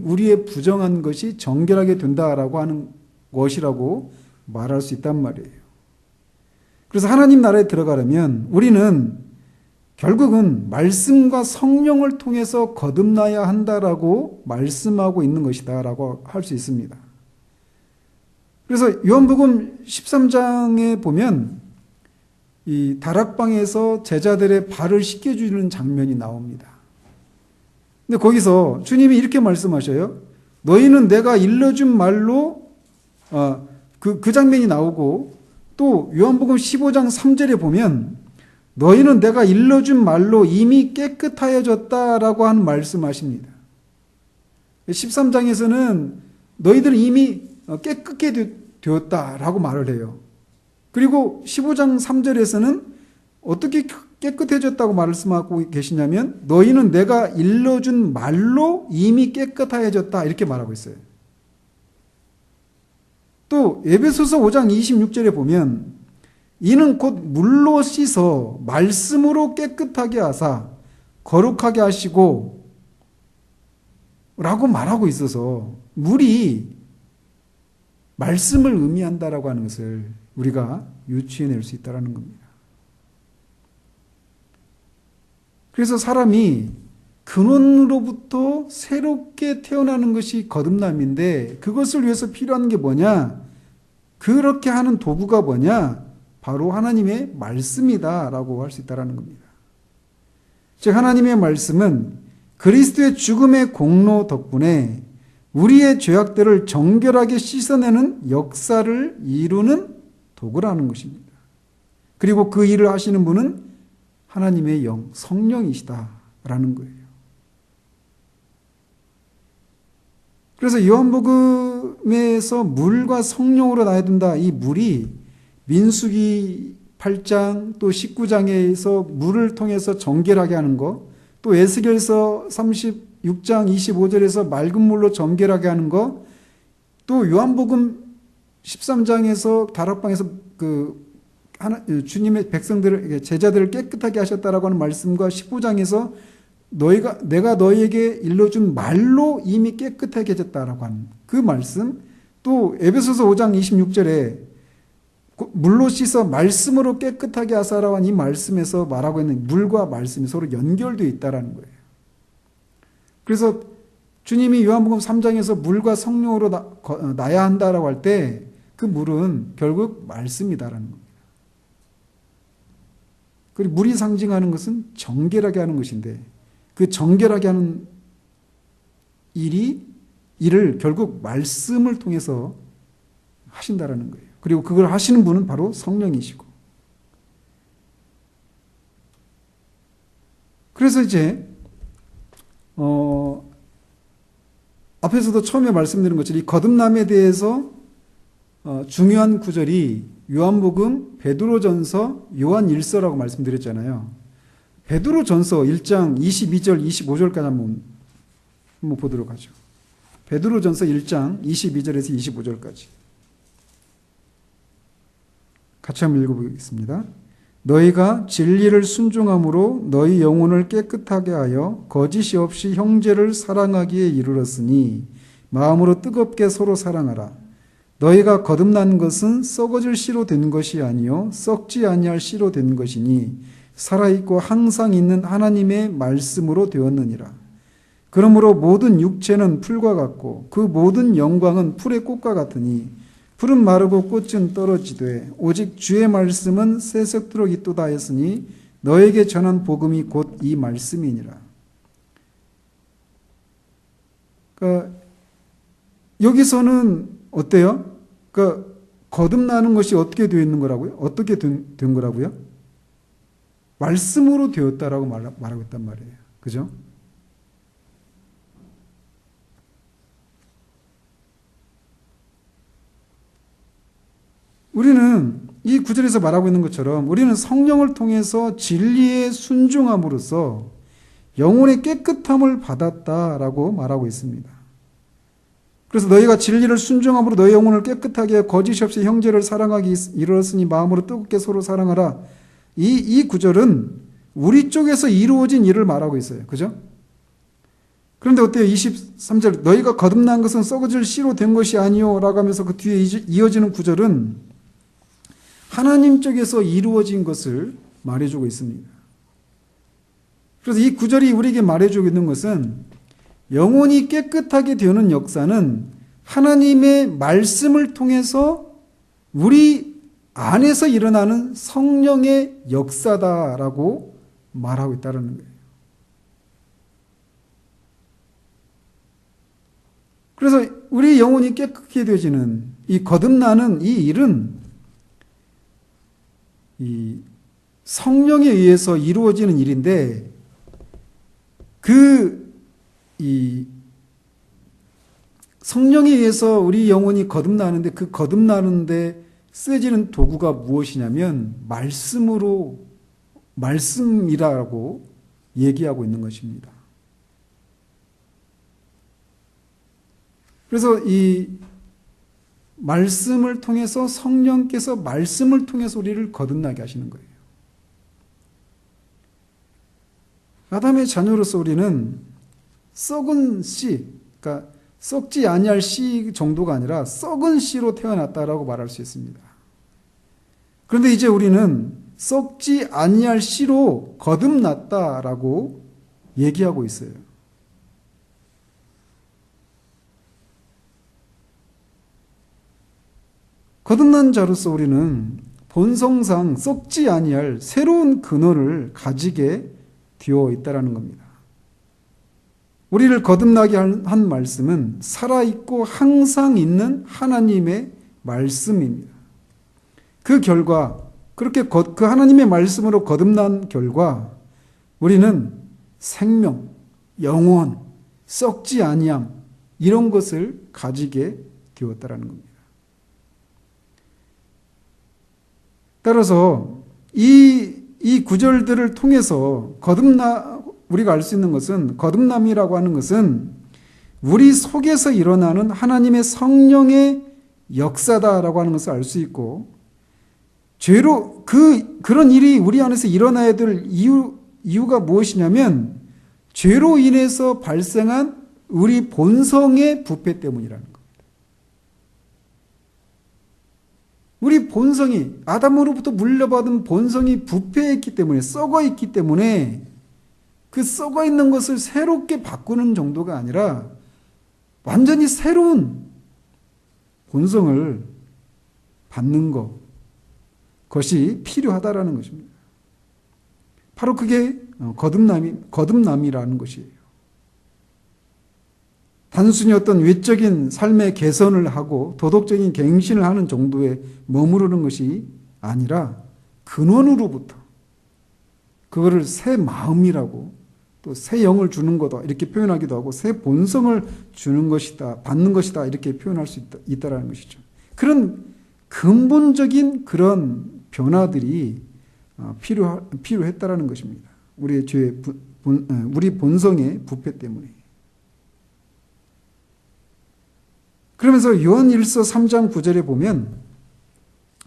우리의 부정한 것이 정결하게 된다라고 하는 것이라고 말할 수 있단 말이에요. 그래서 하나님 나라에 들어가려면 우리는 결국은 말씀과 성령을 통해서 거듭나야 한다라고 말씀하고 있는 것이다라고 할 수 있습니다. 그래서 요한복음 13장에 보면 이 다락방에서 제자들의 발을 씻겨주는 장면이 나옵니다. 근데 거기서 주님이 이렇게 말씀하셔요. 너희는 내가 일러준 말로 그 장면이 나오고, 또 요한복음 15장 3절에 보면 너희는 내가 일러준 말로 이미 깨끗하여졌다라고 하는 말씀하십니다. 13장에서는 너희들은 이미 깨끗게 되었다라고 말을 해요. 그리고 15장 3절에서는 어떻게 깨끗해졌다고 말씀하고 계시냐면 너희는 내가 일러준 말로 이미 깨끗해졌다 이렇게 말하고 있어요. 또 에베소서 5장 26절에 보면 이는 곧 물로 씻어 말씀으로 깨끗하게 하사 거룩하게 하시고 라고 말하고 있어서 물이 말씀을 의미한다라고 하는 것을 우리가 유추해낼 수 있다는 겁니다. 그래서 사람이 근원으로부터 새롭게 태어나는 것이 거듭남인데 그것을 위해서 필요한 게 뭐냐? 그렇게 하는 도구가 뭐냐? 바로 하나님의 말씀이다라고 할 수 있다는 겁니다. 즉 하나님의 말씀은 그리스도의 죽음의 공로 덕분에 우리의 죄악들을 정결하게 씻어내는 역사를 이루는 도구라는 것입니다. 그리고 그 일을 하시는 분은 하나님의 영, 성령이시다라는 거예요. 그래서 요한복음에서 물과 성령으로 나야 된다. 이 물이 민수기 8장 또 19장에서 물을 통해서 정결하게 하는 거, 또 에스겔서 36장 25절에서 맑은 물로 정결하게 하는 거, 또 요한복음 13장에서 다락방에서 주님의 백성들을, 제자들을 깨끗하게 하셨다라고 하는 말씀과 15장에서 내가 너희에게 일러준 말로 이미 깨끗하게 해졌다라고 하는 그 말씀, 또 에베소서 5장 26절에 물로 씻어 말씀으로 깨끗하게 하사라고 하는 이 말씀에서 말하고 있는 물과 말씀이 서로 연결되어 있다는 거예요. 그래서 주님이 요한복음 3장에서 물과 성령으로 나야 한다라고 할 때 그 물은 결국 말씀이다라는 겁니다. 그리고 물이 상징하는 것은 정결하게 하는 것인데 그 정결하게 하는 일을 결국 말씀을 통해서 하신다라는 거예요. 그리고 그걸 하시는 분은 바로 성령이시고. 그래서 이제 앞에서도 처음에 말씀드린 것처럼 이 거듭남에 대해서 중요한 구절이 요한복음, 베드로전서, 요한일서라고 말씀드렸잖아요. 베드로전서 1장 22절, 25절까지 한번 보도록 하죠. 베드로전서 1장 22절에서 25절까지. 같이 한번 읽어보겠습니다. 너희가 진리를 순종함으로 너희 영혼을 깨끗하게 하여 거짓이 없이 형제를 사랑하기에 이르렀으니 마음으로 뜨겁게 서로 사랑하라. 너희가 거듭난 것은 썩어질 씨로 된 것이 아니요 썩지 아니할 씨로 된 것이니 살아있고 항상 있는 하나님의 말씀으로 되었느니라. 그러므로 모든 육체는 풀과 같고 그 모든 영광은 풀의 꽃과 같으니 풀은 마르고 꽃은 떨어지되 오직 주의 말씀은 세sek토록 있도다 했으니 너에게 전한 복음이 곧 이 말씀이니라. 그러니까 여기서는 어때요? 그러니까 거듭나는 것이 어떻게 되어 있는 거라고요? 어떻게 된 거라고요? 말씀으로 되었다라고 말하고 있단 말이에요. 그죠? 우리는 이 구절에서 말하고 있는 것처럼 우리는 성령을 통해서 진리에 순종함으로써 영혼의 깨끗함을 받았다라고 말하고 있습니다. 그래서 너희가 진리를 순종함으로 너희 영혼을 깨끗하게 하여 거짓이 없이 형제를 사랑하기 이르렀으니 마음으로 뜨겁게 서로 사랑하라. 이 구절은 우리 쪽에서 이루어진 일을 말하고 있어요. 그죠? 그런데 어때요? 23절 너희가 거듭난 것은 썩어질 씨로 된 것이 아니요 라고 하면서 그 뒤에 이어지는 구절은 하나님 쪽에서 이루어진 것을 말해주고 있습니다. 그래서 이 구절이 우리에게 말해주고 있는 것은 영혼이 깨끗하게 되는 역사는 하나님의 말씀을 통해서 우리 안에서 일어나는 성령의 역사다라고 말하고 있다는 거예요. 그래서 우리 영혼이 깨끗하게 되어지는 이 거듭나는 이 일은 이 성령에 의해서 이루어지는 일인데 이 성령에 의해서 우리 영혼이 거듭나는데 그 거듭나는데 쓰여지는 도구가 무엇이냐면 말씀이라고 얘기하고 있는 것입니다. 그래서 이 말씀을 통해서 성령께서 말씀을 통해서 우리를 거듭나게 하시는 거예요. 아담의 자녀로서 우리는 썩은 씨, 그러니까 썩지 아니할 씨 정도가 아니라 썩은 씨로 태어났다라고 말할 수 있습니다. 그런데 이제 우리는 썩지 아니할 씨로 거듭났다라고 얘기하고 있어요. 거듭난 자로서 우리는 본성상 썩지 아니할 새로운 근원을 가지게 되어 있다라는 겁니다. 우리를 거듭나게 한 말씀은 살아있고 항상 있는 하나님의 말씀입니다. 그 결과, 그렇게 그 하나님의 말씀으로 거듭난 결과 우리는 생명, 영원, 썩지 아니함 이런 것을 가지게 되었다라는 겁니다. 따라서 이 구절들을 통해서 우리가 알 수 있는 것은 거듭남이라고 하는 것은 우리 속에서 일어나는 하나님의 성령의 역사다라고 하는 것을 알 수 있고 죄로 그런 일이 우리 안에서 일어나야 될 이유가 무엇이냐면 죄로 인해서 발생한 우리 본성의 부패 때문이라는 겁니다. 우리 본성이 아담으로부터 물려받은 본성이 부패했기 때문에 썩어있기 때문에 그 썩어있는 것을 새롭게 바꾸는 정도가 아니라 완전히 새로운 본성을 받는 것이 필요하다라는 것입니다. 바로 그게 거듭남이라는 것이에요. 단순히 어떤 외적인 삶의 개선을 하고 도덕적인 갱신을 하는 정도에 머무르는 것이 아니라 근원으로부터 그거를 새 마음이라고 또 새 영을 주는 거다 이렇게 표현하기도 하고 새 본성을 주는 것이다, 받는 것이다 이렇게 표현할 수 있다라는 것이죠. 그런 근본적인 그런 변화들이 필요했다라는 것입니다. 우리 본성의 부패 때문에. 그러면서 요한일서 3장 9절에 보면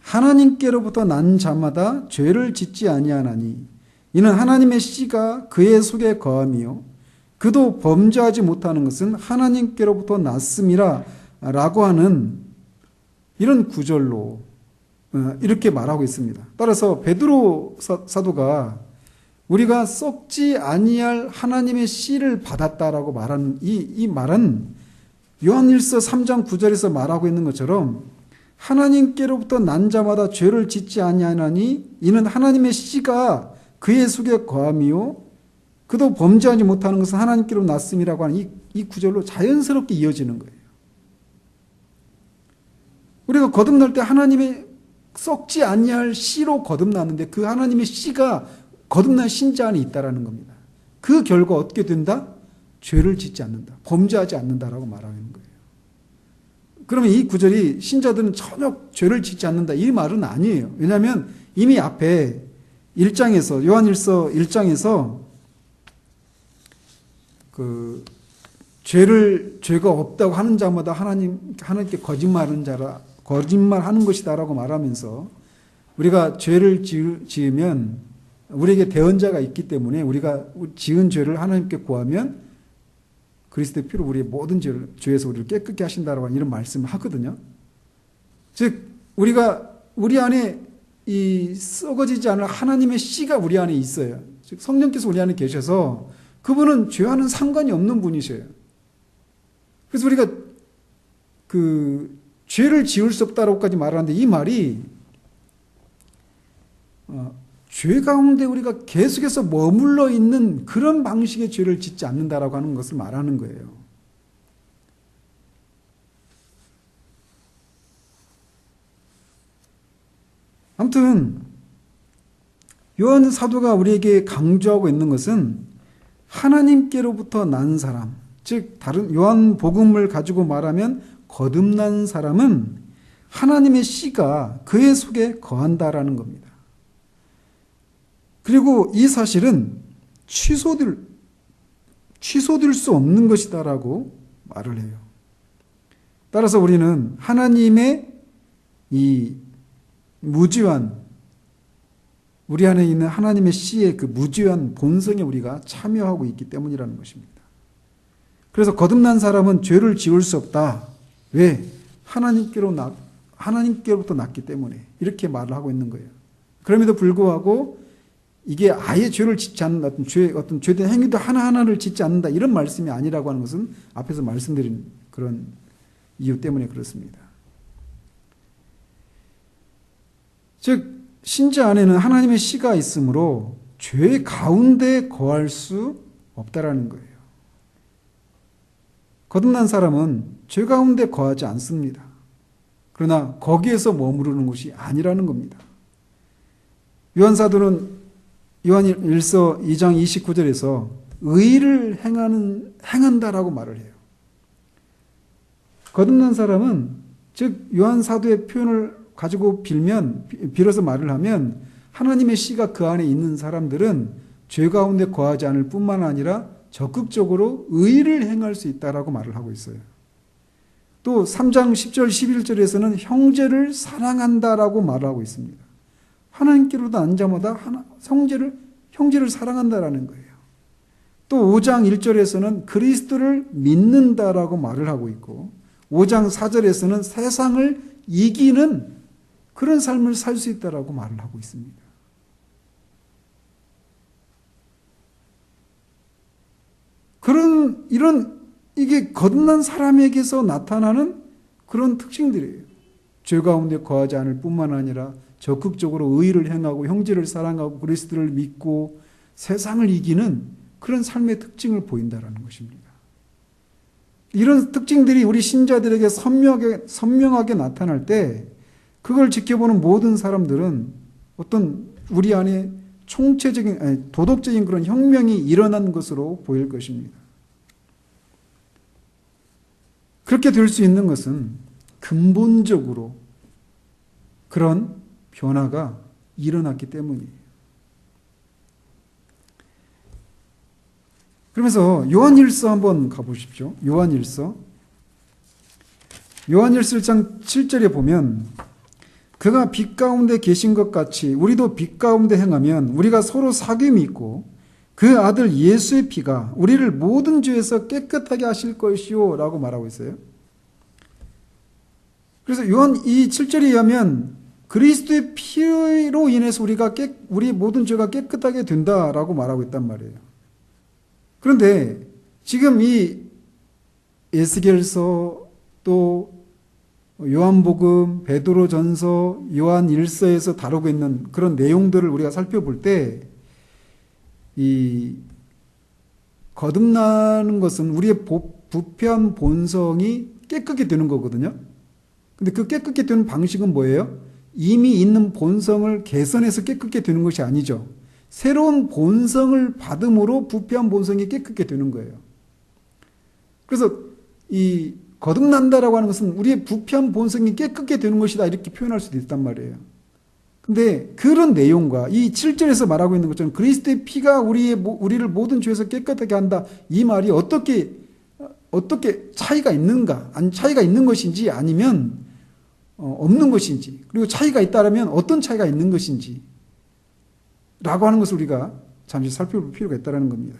하나님께로부터 난 자마다 죄를 짓지 아니하나니 이는 하나님의 씨가 그의 속에 거함이요 그도 범죄하지 못하는 것은 하나님께로부터 났음이라 라고 하는 이런 구절로 이렇게 말하고 있습니다. 따라서 베드로 사도가 우리가 썩지 아니할 하나님의 씨를 받았다라고 말하는 이 말은 요한일서 3장 9절에서 말하고 있는 것처럼 하나님께로부터 난 자마다 죄를 짓지 아니하나니 이는 하나님의 씨가 그의 속에 거함이요 그도 범죄하지 못하는 것은 하나님께로 났음이라고 하는 이 구절로 자연스럽게 이어지는 거예요. 우리가 거듭날 때 하나님의 썩지 아니할 씨로 거듭났는데 그 하나님의 씨가 거듭난 신자 안에 있다라는 겁니다. 그 결과 어떻게 된다? 죄를 짓지 않는다. 범죄하지 않는다라고 말하는 거예요. 그러면 이 구절이 신자들은 전혀 죄를 짓지 않는다 이 말은 아니에요. 왜냐하면 이미 앞에 1장에서 요한일서 1장에서 죄가 없다고 하는 자마다 하나님께 거짓말하는 것이다라고 말하면서 우리가 죄를 지으면 우리에게 대언자가 있기 때문에 우리가 지은 죄를 하나님께 구하면 그리스도의 피로 우리의 모든 죄에서 우리를 깨끗게 하신다라고 하는 이런 말씀을 하거든요. 즉 우리 안에 이 썩어지지 않을 하나님의 씨가 우리 안에 있어요. 즉 성령께서 우리 안에 계셔서 그분은 죄와는 상관이 없는 분이셔요. 그래서 우리가 그 죄를 지을 수 없다라고까지 말하는데 이 말이 죄 가운데 우리가 계속해서 머물러 있는 그런 방식의 죄를 짓지 않는다라고 하는 것을 말하는 거예요. 아무튼 요한 사도가 우리에게 강조하고 있는 것은 하나님께로부터 난 사람, 즉 다른 요한 복음을 가지고 말하면 거듭난 사람은 하나님의 씨가 그의 속에 거한다라는 겁니다. 그리고 이 사실은 취소될 수 없는 것이다라고 말을 해요. 따라서 우리는 하나님의 이 무죄한, 우리 안에 있는 하나님의 씨의 그 무죄한 본성에 우리가 참여하고 있기 때문이라는 것입니다. 그래서 거듭난 사람은 죄를 지을 수 없다. 왜? 하나님께로부터 났기 때문에 이렇게 말을 하고 있는 거예요. 그럼에도 불구하고 이게 아예 죄를 짓지 않는 어떤 죄된 행위도 하나하나를 짓지 않는다 이런 말씀이 아니라고 하는 것은 앞에서 말씀드린 그런 이유 때문에 그렇습니다. 즉 신자 안에는 하나님의 씨가 있으므로 죄 가운데 거할 수 없다라는 거예요. 거듭난 사람은 죄 가운데 거하지 않습니다. 그러나 거기에서 머무르는 것이 아니라는 겁니다. 요한사도는 요한일서 2장 29절에서 의를 행한다라고 말을 해요. 거듭난 사람은 즉 요한사도의 표현을 가지고 빌어서 말을 하면 하나님의 씨가 그 안에 있는 사람들은 죄 가운데 거하지 않을 뿐만 아니라 적극적으로 의를 행할 수 있다라고 말을 하고 있어요. 또 3장 10절 11절에서는 형제를 사랑한다라고 말하고 있습니다. 하나님께로부터 난 자마다 형제를 사랑한다라는 거예요. 또 5장 1절에서는 그리스도를 믿는다라고 말을 하고 있고 5장 4절에서는 세상을 이기는 그런 삶을 살 수 있다라고 말을 하고 있습니다. 이게 거듭난 사람에게서 나타나는 그런 특징들이에요. 죄 가운데 거하지 않을 뿐만 아니라 적극적으로 의를 행하고 형제를 사랑하고 그리스도를 믿고 세상을 이기는 그런 삶의 특징을 보인다는 것입니다. 이런 특징들이 우리 신자들에게 선명하게 나타날 때 그걸 지켜보는 모든 사람들은 어떤 우리 안에 도덕적인 그런 혁명이 일어난 것으로 보일 것입니다. 그렇게 될 수 있는 것은 근본적으로 그런 변화가 일어났기 때문이에요. 그러면서 요한일서 한번 가보십시오. 요한일서 1장 7절에 보면 그가 빛 가운데 계신 것 같이 우리도 빛 가운데 행하면 우리가 서로 사귐이 있고 그 아들 예수의 피가 우리를 모든 죄에서 깨끗하게 하실 것이요 라고 말하고 있어요. 그래서 요한 이 7절에 의하면 그리스도의 피로 인해서 우리 모든 죄가 깨끗하게 된다라고 말하고 있단 말이에요. 그런데 지금 이 에스겔서 또 요한복음, 베드로전서, 요한일서에서 다루고 있는 그런 내용들을 우리가 살펴볼 때 이 거듭나는 것은 우리의 부패한 본성이 깨끗게 되는 거거든요. 근데 그 깨끗게 되는 방식은 뭐예요? 이미 있는 본성을 개선해서 깨끗게 되는 것이 아니죠. 새로운 본성을 받음으로 부패한 본성이 깨끗게 되는 거예요. 그래서 이 거듭난다라고 하는 것은 우리의 부패한 본성이 깨끗게 되는 것이다 이렇게 표현할 수도 있단 말이에요. 근데 그런 내용과 이 7절에서 말하고 있는 것처럼 그리스도의 피가 우리를 모든 죄에서 깨끗하게 한다 이 말이 어떻게 차이가 있는가? 차이가 있는 것인지 아니면 없는 것인지 그리고 차이가 있다면 어떤 차이가 있는 것인지 라고 하는 것을 우리가 잠시 살펴볼 필요가 있다는 겁니다.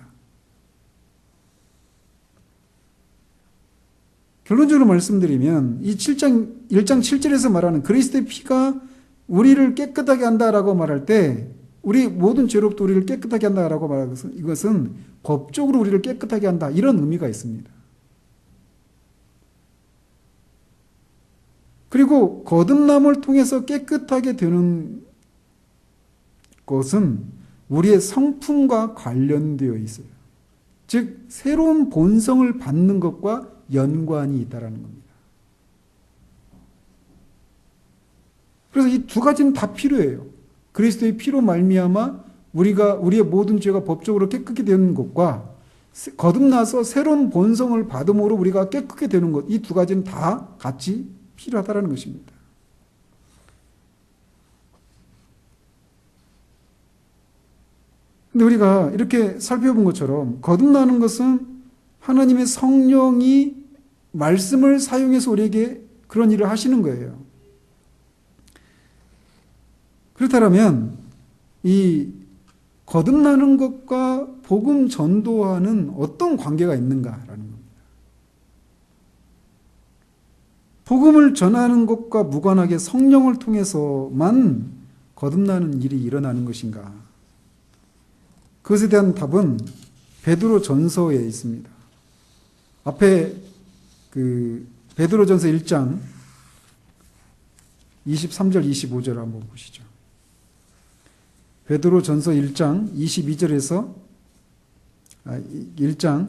결론적으로 말씀드리면 이 1장 7절에서 말하는 그리스도의 피가 우리를 깨끗하게 한다라고 말할 때 우리 모든 죄로부터 우리를 깨끗하게 한다라고 말하는 것은 이것은 법적으로 우리를 깨끗하게 한다 이런 의미가 있습니다. 그리고 거듭남을 통해서 깨끗하게 되는 것은 우리의 성품과 관련되어 있어요. 즉 새로운 본성을 받는 것과 연관이 있다라는 겁니다. 그래서 이 두 가지는 다 필요해요. 그리스도의 피로 말미암아 우리의 모든 죄가 법적으로 깨끗게 되는 것과 거듭나서 새로운 본성을 받음으로 우리가 깨끗게 되는 것, 이 두 가지는 다 같이 필요하다는 것입니다. 근데 우리가 이렇게 살펴본 것처럼 거듭나는 것은 하나님의 성령이 말씀을 사용해서 우리에게 그런 일을 하시는 거예요. 그렇다면 이 거듭나는 것과 복음 전도와는 어떤 관계가 있는가라는 겁니다. 복음을 전하는 것과 무관하게 성령을 통해서만 거듭나는 일이 일어나는 것인가? 그것에 대한 답은 베드로 전서에 있습니다. 앞에 베드로 전서 1장 23절 25절 한번 보시죠. 베드로 전서 1장 22절에서 1장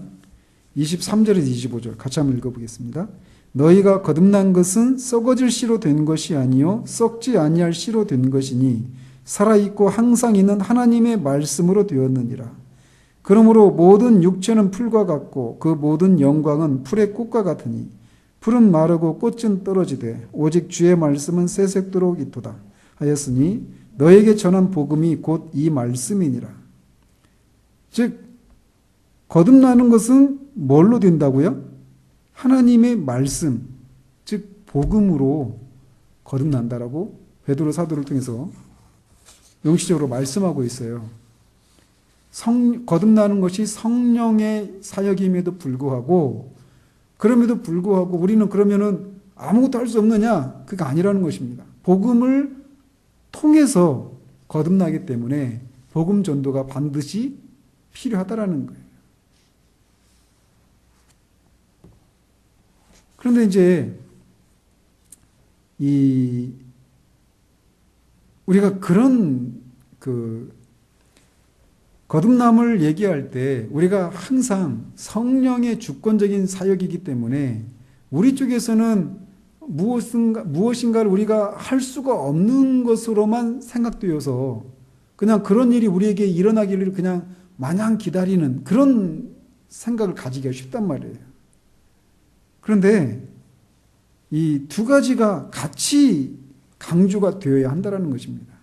23절에서 25절 같이 한번 읽어보겠습니다. 너희가 거듭난 것은 썩어질 씨로 된 것이 아니요 썩지 아니할 씨로 된 것이니 살아있고 항상 있는 하나님의 말씀으로 되었느니라. 그러므로 모든 육체는 풀과 같고 그 모든 영광은 풀의 꽃과 같으니 풀은 마르고 꽃은 떨어지되 오직 주의 말씀은 새색도록 있도다 하였으니 너에게 전한 복음이 곧 이 말씀이니라. 즉 거듭나는 것은 뭘로 된다고요? 하나님의 말씀, 즉 복음으로 거듭난다라고 베드로 사도를 통해서 명시적으로 말씀하고 있어요. 거듭나는 것이 성령의 사역임에도 불구하고 그럼에도 불구하고 우리는 그러면은 아무것도 할 수 없느냐? 그게 아니라는 것입니다. 복음을 통해서 거듭나기 때문에 복음 전도가 반드시 필요하다라는 거예요. 그런데 이제 우리가 그런 거듭남을 얘기할 때 우리가 항상 성령의 주권적인 사역이기 때문에 우리 쪽에서는 무엇인가를 우리가 할 수가 없는 것으로만 생각되어서 그냥 그런 일이 우리에게 일어나기를 그냥 마냥 기다리는 그런 생각을 가지기가 쉽단 말이에요. 그런데 이 두 가지가 같이 강조가 되어야 한다는 것입니다.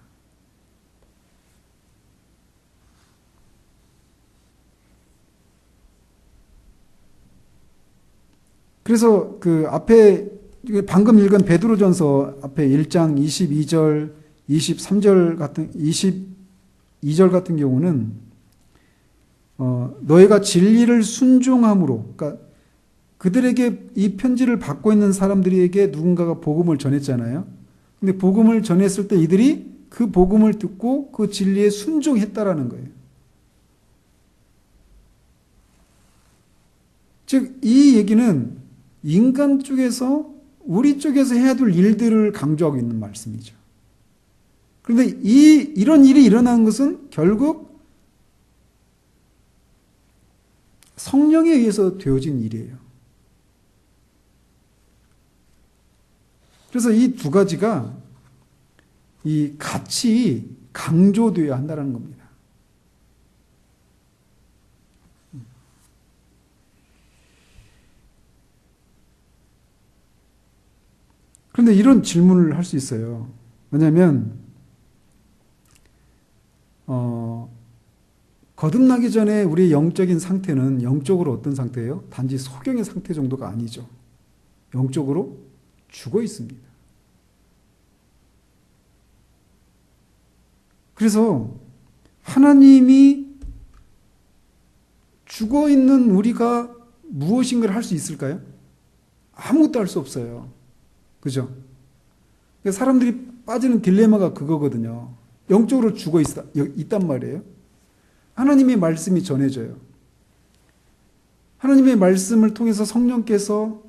그래서 그 앞에 방금 읽은 베드로전서 앞에 1장 22절, 23절 같은 22절 같은 경우는 너희가 진리를 순종함으로, 그러니까 그들에게 이 편지를 받고 있는 사람들에게 누군가가 복음을 전했잖아요. 근데 복음을 전했을 때 이들이 그 복음을 듣고 그 진리에 순종했다라는 거예요. 즉, 이 얘기는 인간 쪽에서 우리 쪽에서 해야 될 일들을 강조하고 있는 말씀이죠. 그런데 이런 일이 일어나는 것은 결국 성령에 의해서 되어진 일이에요. 그래서 이 두 가지가 같이 강조되어야 한다는 겁니다. 그런데 이런 질문을 할 수 있어요. 왜냐하면 거듭나기 전에 우리의 영적인 상태는 영적으로 어떤 상태예요? 단지 소경의 상태 정도가 아니죠. 영적으로 죽어 있습니다. 그래서 하나님이 죽어 있는 우리가 무엇인가를 할 수 있을까요? 아무것도 할 수 없어요. 그죠? 사람들이 빠지는 딜레마가 그거거든요. 영적으로 죽어 있단 말이에요. 하나님의 말씀이 전해져요. 하나님의 말씀을 통해서 성령께서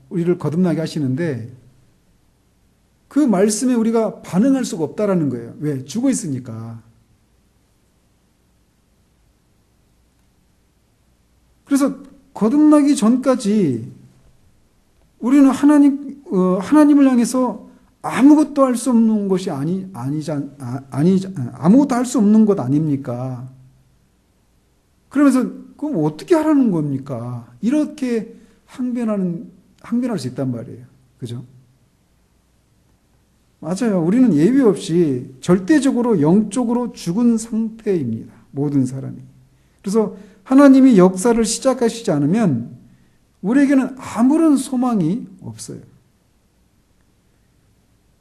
우리를 거듭나게 하시는데 그 말씀에 우리가 반응할 수가 없다라는 거예요. 왜? 죽어 있으니까. 그래서 거듭나기 전까지 우리는 하나님을 향해서 아무것도 할 수 없는 것이 아무것도 할 수 없는 것 아닙니까? 그러면서 그럼 어떻게 하라는 겁니까? 이렇게 항변할 수 있단 말이에요. 그죠? 맞아요. 우리는 예외 없이 절대적으로 영적으로 죽은 상태입니다. 모든 사람이. 그래서 하나님이 역사를 시작하시지 않으면 우리에게는 아무런 소망이 없어요.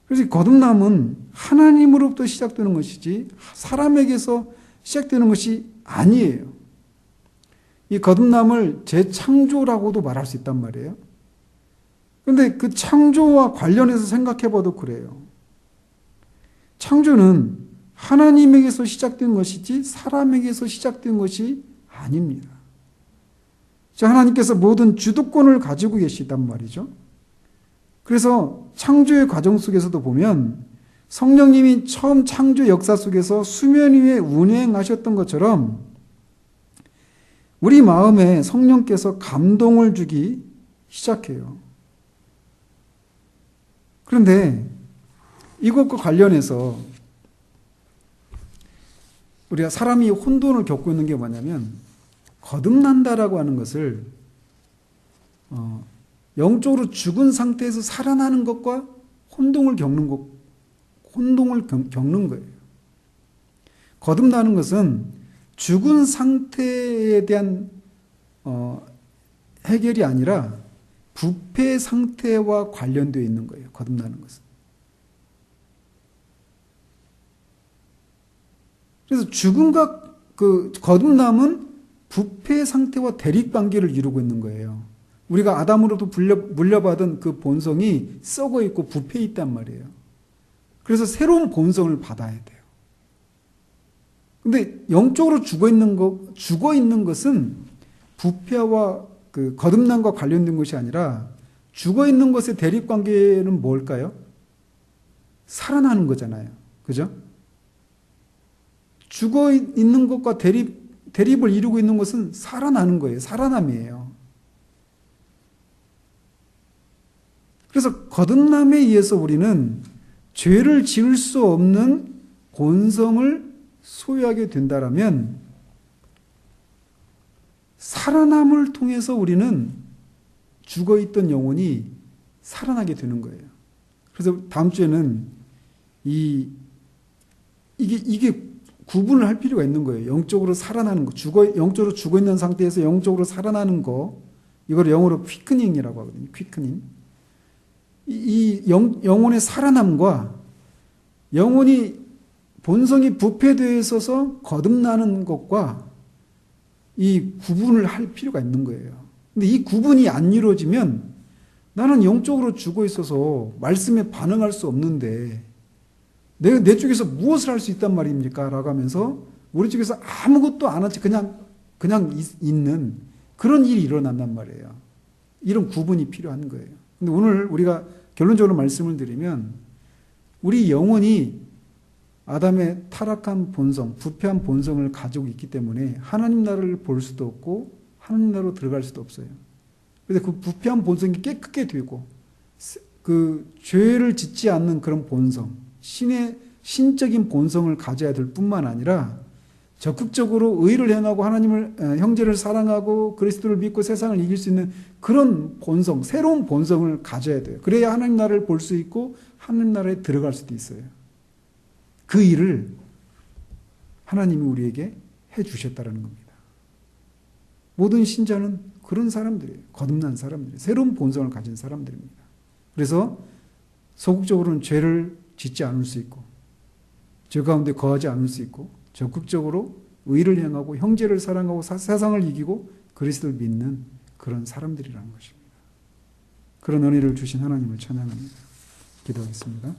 그래서 거듭남은 하나님으로부터 시작되는 것이지 사람에게서 시작되는 것이 아니에요. 이 거듭남을 재창조라고도 말할 수 있단 말이에요. 그런데 그 창조와 관련해서 생각해 봐도 그래요. 창조는 하나님에게서 시작된 것이지 사람에게서 시작된 것이 아닙니다. 하나님께서 모든 주도권을 가지고 계시단 말이죠. 그래서 창조의 과정 속에서도 보면 성령님이 처음 창조 역사 속에서 수면 위에 운행하셨던 것처럼 우리 마음에 성령께서 감동을 주기 시작해요. 그런데 이것과 관련해서 우리가 사람이 혼돈을 겪고 있는 게 뭐냐면 거듭난다라고 하는 것을 영적으로 죽은 상태에서 살아나는 것과 혼동을 겪는 거예요. 거듭나는 것은 죽은 상태에 대한 해결이 아니라 부패 상태와 관련되어 있는 거예요. 거듭나는 것은. 그래서 죽음과 그 거듭남은 부패 상태와 대립 관계를 이루고 있는 거예요. 우리가 아담으로부터 물려받은 그 본성이 썩어 있고 부패해 있단 말이에요. 그래서 새로운 본성을 받아야 돼요. 근데 영적으로 죽어 있는 것은 부패와 그 거듭남과 관련된 것이 아니라 죽어 있는 것의 대립 관계는 뭘까요? 살아나는 거잖아요. 그죠? 죽어 있는 것과 대립을 이루고 있는 것은 살아나는 거예요. 살아남이에요. 그래서 거듭남에 의해서 우리는 죄를 지을 수 없는 본성을 소유하게 된다라면 살아남을 통해서 우리는 죽어있던 영혼이 살아나게 되는 거예요. 그래서 다음 주에는 이게 구분을 할 필요가 있는 거예요. 영적으로 살아나는 거, 영적으로 죽어 있는 상태에서 영적으로 살아나는 거, 이걸 영어로 퀴크닝이라고 하거든요. 퀴크닝. 영혼의 살아남과 영혼이 본성이 부패되어 있어서 거듭나는 것과 이 구분을 할 필요가 있는 거예요. 근데 이 구분이 안 이루어지면 나는 영적으로 죽어 있어서 말씀에 반응할 수 없는데 내 쪽에서 무엇을 할 수 있단 말입니까? 라고 하면서 우리 쪽에서 아무것도 안 하지 그냥 있는 그런 일이 일어난단 말이에요. 이런 구분이 필요한 거예요. 근데 오늘 우리가 결론적으로 말씀을 드리면 우리 영혼이 아담의 타락한 본성, 부패한 본성을 가지고 있기 때문에 하나님 나라를 볼 수도 없고 하나님 나라로 들어갈 수도 없어요. 그래서 그 부패한 본성이 깨끗게 되고 그 죄를 짓지 않는 그런 본성, 신적인 본성을 가져야 될 뿐만 아니라 적극적으로 의를 행하고 하나님을 형제를 사랑하고 그리스도를 믿고 세상을 이길 수 있는 그런 본성, 새로운 본성을 가져야 돼요. 그래야 하나님 나라를 볼 수 있고 하나님 나라에 들어갈 수도 있어요. 그 일을 하나님이 우리에게 해 주셨다는 겁니다. 모든 신자는 그런 사람들이에요. 거듭난 사람들이에요. 새로운 본성을 가진 사람들입니다. 그래서 소극적으로는 죄를 짓지 않을 수 있고 죄 가운데 거하지 않을 수 있고 적극적으로 의를 행하고 형제를 사랑하고 세상을 이기고 그리스도를 믿는 그런 사람들이라는 것입니다. 그런 은혜를 주신 하나님을 찬양합니다. 기도하겠습니다.